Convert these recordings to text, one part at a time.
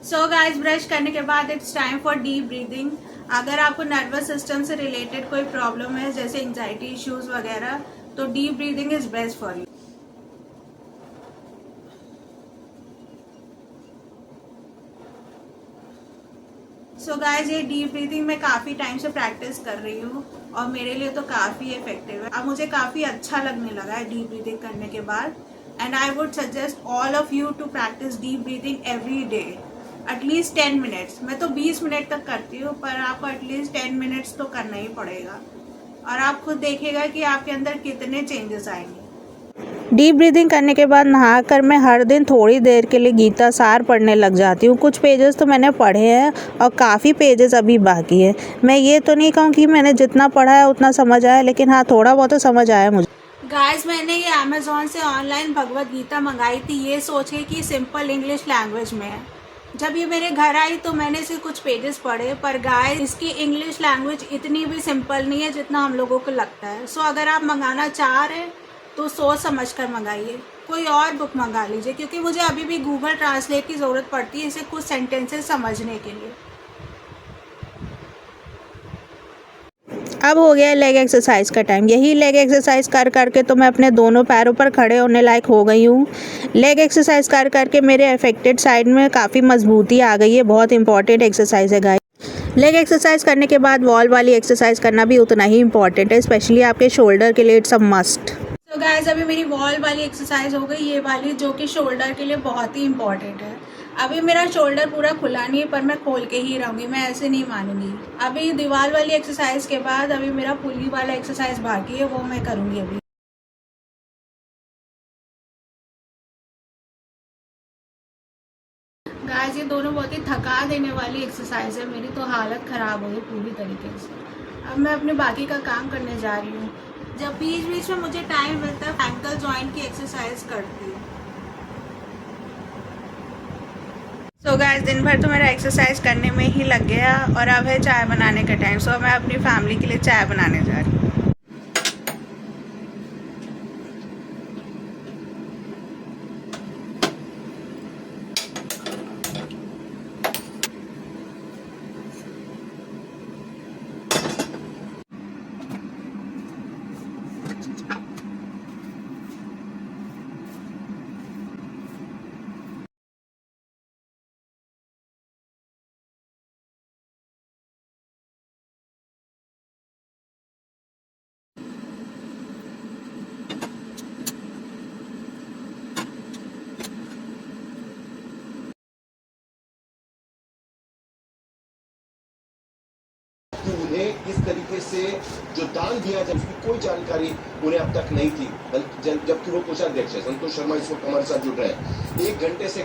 So guys, brush करने के बाद it's time for deep breathing. अगर आपको नर्वस सिस्टम से रिलेटेड कोई प्रॉब्लम है जैसे एंजाइटी इश्यूज वगैरह, तो deep breathing is best for you. So guys, ये डीप ब्रीदिंग मैं काफ़ी टाइम से प्रैक्टिस कर रही हूँ और मेरे लिए तो काफ़ी इफेक्टिव है। अब मुझे काफ़ी अच्छा लगने लगा है डीप ब्रीदिंग करने के बाद। And I would suggest all of you to practice deep breathing every day, at least 10 minutes. मैं तो 20 मिनट तक करती हूँ, पर आपको एटलीस्ट 10 मिनट्स तो करना ही पड़ेगा और आप खुद देखिएगा कि आपके अंदर कितने चेंजेस आएंगे। डीप ब्रीदिंग करने के बाद नहाकर मैं हर दिन थोड़ी देर के लिए गीता सार पढ़ने लग जाती हूँ। कुछ पेजेस तो मैंने पढ़े हैं और काफ़ी पेजेस अभी बाकी है। मैं ये तो नहीं कहूँ कि मैंने जितना पढ़ा है उतना समझ आया, लेकिन हाँ, थोड़ा बहुत तो समझ आया मुझे। गाइस, मैंने ये अमेज़ॉन से ऑनलाइन भगवत गीता मंगाई थी, ये सोच के कि सिंपल इंग्लिश लैंग्वेज में है। जब ये मेरे घर आई तो मैंने इसके कुछ पेजेस पढ़े, पर गाइस इसकी इंग्लिश लैंग्वेज इतनी भी सिंपल नहीं है जितना हम लोगों को लगता है। सो अगर आप मंगाना चाह रहे हैं तो सोच समझ कर मंगाइए, कोई और बुक मंगा लीजिए, क्योंकि मुझे अभी भी गूगल ट्रांसलेट की ज़रूरत पड़ती है इसे कुछ सेंटेंसेस समझने के लिए। अब हो गया लेग एक्सरसाइज का टाइम। यही लेग एक्सरसाइज कर करके तो मैं अपने दोनों पैरों पर खड़े होने लायक हो गई हूँ। लेग एक्सरसाइज कर करके मेरे अफेक्टेड साइड में काफ़ी मजबूती आ गई है। बहुत इंपॉर्टेंट एक्सरसाइज है गाइस। लेग एक्सरसाइज करने के बाद वॉल वाली एक्सरसाइज करना भी उतना ही इंपॉर्टेंट है, स्पेशली आपके शोल्डर के लिए। It's a must. तो गाइस, अभी मेरी वॉल वाली एक्सरसाइज हो गई, ये वाली, जो कि शोल्डर के लिए बहुत ही इंपॉर्टेंट है। अभी मेरा शोल्डर पूरा खुला नहीं है, पर मैं खोल के ही रहूँगी, मैं ऐसे नहीं मानूंगी। अभी दीवार वाली एक्सरसाइज के बाद अभी मेरा पुली वाला एक्सरसाइज बाकी है, वो मैं करूँगी अभी। गाइस, ये दोनों बहुत ही थका देने वाली एक्सरसाइज है, मेरी तो हालत ख़राब हो गई पूरी तरीके से। अब मैं अपने बाकी का काम करने जा रही हूँ। जब बीच बीच में मुझे टाइम मिलता है एंकल जॉइंट की एक्सरसाइज करती हूँ। सो गाइस, दिन भर तो मेरा एक्सरसाइज करने में ही लग गया और अब है चाय बनाने का टाइम। सो मैं अपनी फैमिली के लिए चाय बनाने जा रही हूँ। कि उन्हें इस तरीके से जो दान दिया जाए उसकी कोई जानकारी उन्हें अब तक नहीं थी, जबकि वो कोषाध्यक्ष है। संतोष शर्मा इस वक्त हमारे साथ जुड़ रहे हैं।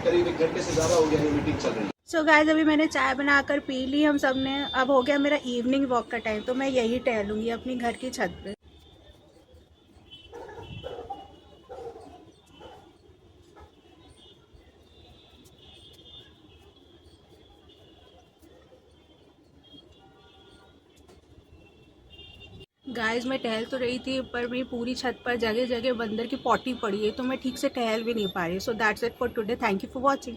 करीब एक घंटे से ज्यादा हो गया है मीटिंग चल रही है। सो गाइस, अभी मैंने चाय बनाकर पी ली हम सब ने। अब हो गया मेरा इवनिंग वॉक का टाइम, तो मैं यही टहलूंगी अपनी घर की छत पे। गाइस, मैं टहल तो रही थी, पर मेरी पूरी छत पर जगह जगह बंदर की पॉटी पड़ी है, तो मैं ठीक से टहल भी नहीं पा रही। So that's it for today. Thank you for watching.